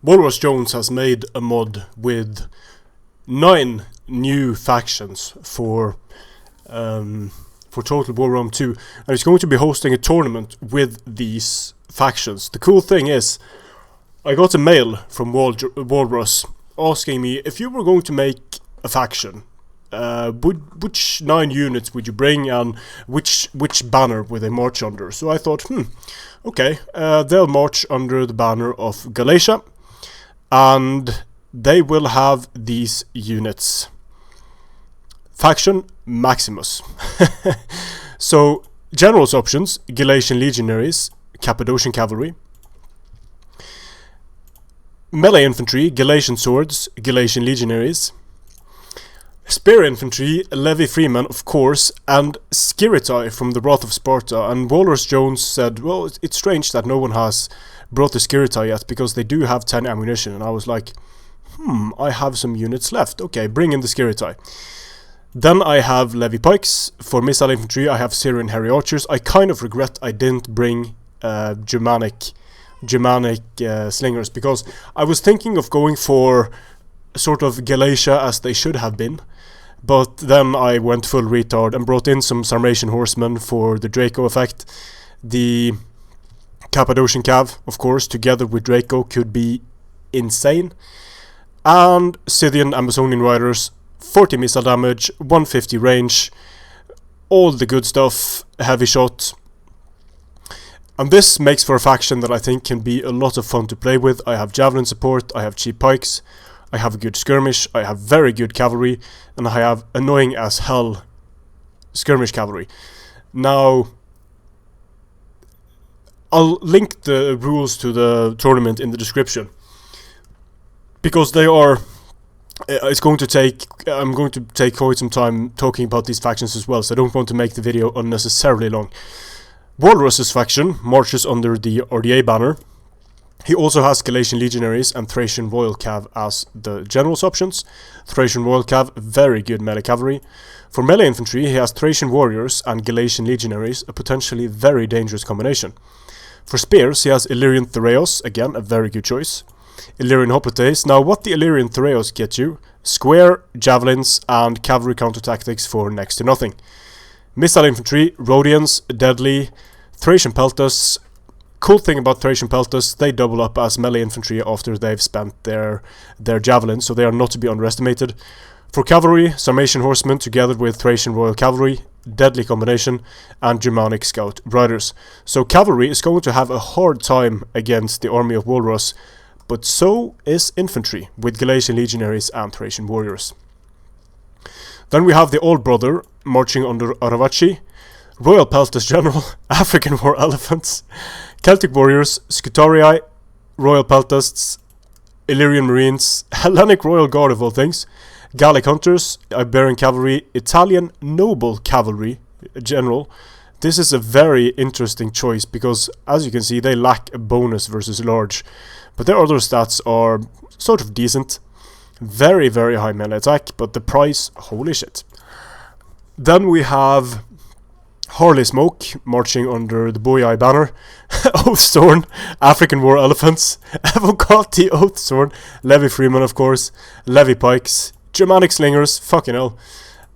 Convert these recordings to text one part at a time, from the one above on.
WalrusJones has made a mod with 9 new factions for Total War Rome 2, and it's going to be hosting a tournament with these factions. The cool thing is, I got a mail from Walrus asking me if you were going to make a faction, which 9 units would you bring and which banner would they march under. So I thought, okay, they'll march under the banner of Galatia, and they will have these units. Faction Maximus. So, general's options: Galatian Legionaries, Cappadocian Cavalry. Melee Infantry, Galatian Swords, Galatian Legionaries. Spear Infantry, Levy Freemen, of course, and Skiritai from the Wrath of Sparta. And WalrusJones said, well, it's strange that no one has brought the Skiritai yet, because they do have 10 ammunition. And I was like, I have some units left. Okay, bring in the Skiritai. Then I have Levy Pikes. For Missile Infantry, I have Syrian Heavy Archers. I kind of regret I didn't bring Germanic slingers, because I was thinking of going for sort of Galatia as they should have been, but then I went full retard and brought in some Sarmatian horsemen for the Draco effect. The Cappadocian Cav, of course, together with Draco could be insane, and Scythian Amazonian Riders, 40 missile damage, 150 range, all the good stuff, heavy shot. And this makes for a faction that I think can be a lot of fun to play with. I have javelin support, I have cheap pikes, I have a good skirmish, I have very good cavalry, and I have annoying as hell skirmish cavalry. Now, I'll link the rules to the tournament in the description, because they are... I'm going to take quite some time talking about these factions as well, so I don't want to make the video unnecessarily long. Walrus's faction marches under the RDA banner. He also has Galatian Legionaries and Thracian Royal Cav as the general's options. Thracian Royal Cav, very good melee cavalry. For melee infantry, he has Thracian Warriors and Galatian Legionaries, a potentially very dangerous combination. For spears, he has Illyrian Thureos, again a very good choice. Illyrian Hoplites. Now, what the Illyrian Thureos get you? Square, javelins, and cavalry counter tactics for next to nothing. Missile infantry, Rhodians, Deadly, Thracian Peltas. Cool thing about Thracian Peltas, they double up as melee infantry after they've spent their javelins, so they are not to be underestimated. For cavalry, Sarmatian horsemen together with Thracian Royal Cavalry, deadly combination, and Germanic Scout Riders. So cavalry is going to have a hard time against the army of Walrus, but so is infantry, with Galatian Legionaries and Thracian Warriors. Then we have the Old Brother, marching under Aravachi, Royal Peltas General, African War Elephants, Celtic Warriors, Scutarii, Royal Peltasts, Illyrian Marines, Hellenic Royal Guard of all things, Gallic Hunters, Iberian Cavalry, Italian Noble Cavalry General. This is a very interesting choice, because as you can see they lack a bonus versus large, but their other stats are sort of decent. Very, very high melee attack, but the price, holy shit. Then we have Harley Smoke, marching under the Boyai banner, Oathsworn, African War Elephants, Evocati Oathsworn, Levy Freeman of course, Levy Pikes, Germanic Slingers, fucking hell,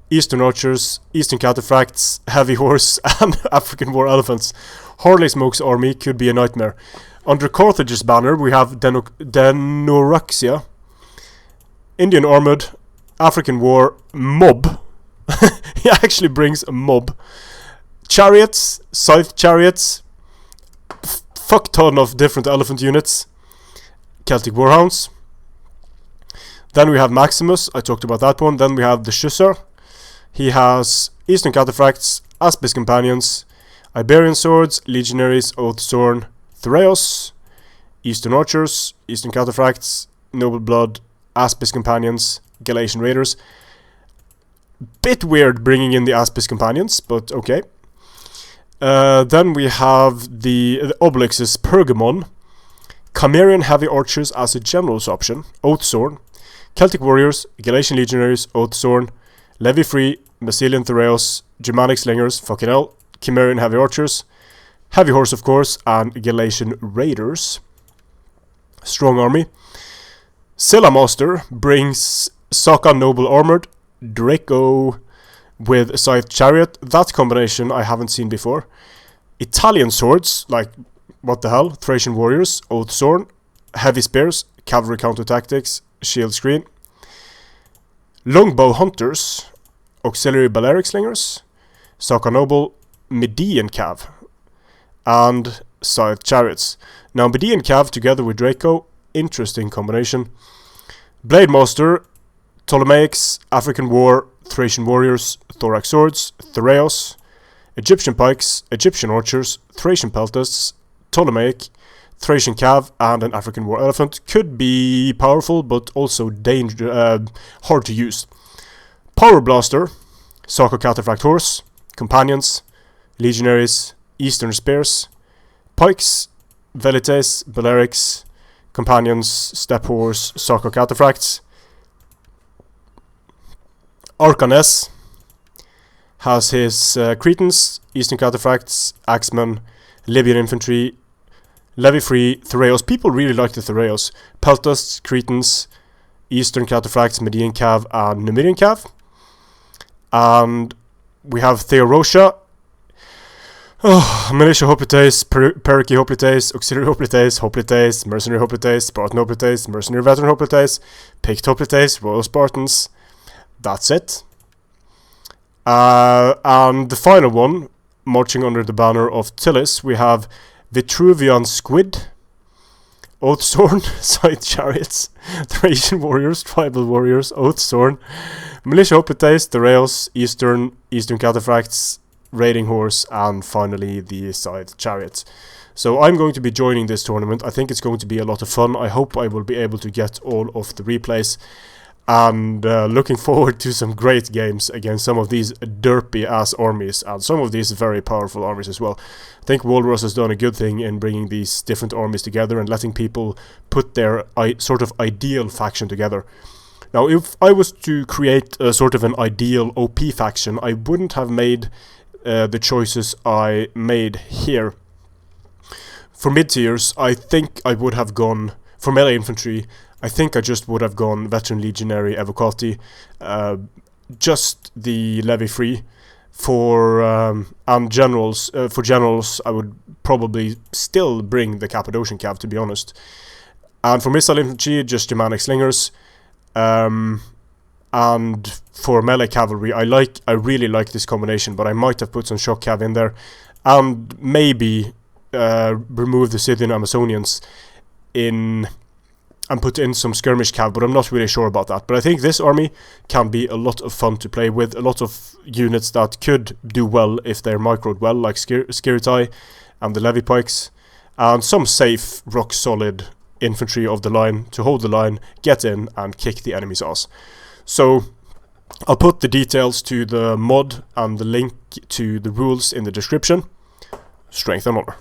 Eastern Archers, Eastern Cataphracts, Heavy Horse, and African War Elephants. Harley Smoke's army could be a nightmare. Under Carthage's banner we have Denoraxia, Indian Armored, African War, Mob. He actually brings a mob. Chariots, Scythe Chariots, fuck ton of different elephant units, Celtic Warhounds. Then we have Maximus, I talked about that one. Then we have the Schusser. He has Eastern Cataphracts, Aspis Companions, Iberian Swords, Legionaries, Oathsworn, Thureos, Eastern Archers, Eastern Cataphracts, Noble Blood, Aspis Companions, Galatian Raiders. Bit weird bringing in the Aspis Companions, but okay. Then we have the Obelix's Pergamon, Cimmerian Heavy Archers as a general's option, Oathsworn, Celtic Warriors, Galatian Legionaries, Oathsworn, Levy Free, Massilian Thureos, Germanic Slingers, fucking hell, Cimmerian Heavy Archers, Heavy Horse of course, and Galatian Raiders. strong army. Scylla Master brings Saka Noble Armored, Draco with Scythe Chariot. That combination I haven't seen before. Italian swords, like, what the hell? Thracian Warriors, Oath Sworn, Heavy Spears, Cavalry Counter Tactics, Shield Screen. Longbow Hunters, Auxiliary Balearic Slingers, Saka Noble, Median Cav, and Scythe Chariots. Now Median Cav together with Draco, interesting combination. Blade Master, Ptolemaics, African War, Thracian Warriors, Thorax Swords, Thraeos, Egyptian Pikes, Egyptian Archers, Thracian Peltasts, Ptolemaic, Thracian Cav, and an African War Elephant. Could be powerful, but also hard to use. Power Blaster, Saka Cataphract Horse, Companions, Legionaries, Eastern Spears, Pikes, Velites, Balearics, Companions, Step Horse, Saka Cataphracts. Arcanes has his Cretans, Eastern Cataphracts, Axemen, Libyan Infantry, Levy Free, Thraeos. People really like the Thraeos. Peltasts, Cretans, Eastern Cataphracts, Median Cav, and Numidian Cav. And we have Theorosia, Militia Hoplites, Periki Hoplites, Auxiliary Hoplites, Mercenary Hoplites, Spartan Hoplites, Mercenary Veteran Hoplites, Pict Hoplites, Royal Spartans. That's it. And the final one, marching under the banner of Tillis, we have Vitruvian Squid, Oathsworn, Scythe Chariots, Thracian Warriors, Tribal Warriors, Oathsworn, Militia Hoplites, Thraeos, Eastern Cataphracts, Raiding Horse, and finally the Scythe Chariots. So I'm going to be joining this tournament. I think it's going to be a lot of fun. I hope I will be able to get all of the replays. And looking forward to some great games against some of these derpy ass armies and some of these very powerful armies as well. I think Walrus has done a good thing in bringing these different armies together and letting people put their sort of ideal faction together. Now, if I was to create a sort of an ideal OP faction, I wouldn't have made the choices I made here. For mid-tiers, I think I would have gone for melee infantry. I think I just would have gone Veteran Legionary Evocati, just the Levy Free. And generals, for generals, I would probably still bring the Cappadocian Cav, to be honest. And for missile infantry, just Germanic Slingers. And for melee cavalry, I really like this combination, but I might have put some Shock Cav in there, and maybe remove the Scythian Amazonians and put in some skirmish cav, but I'm not really sure about that. But I think this army can be a lot of fun to play with, a lot of units that could do well if they're microed well, like Skiritai and the Levy Pikes, and some safe, rock-solid infantry of the line to hold the line, get in, and kick the enemy's ass. So I'll put the details to the mod and the link to the rules in the description. Strength and honor.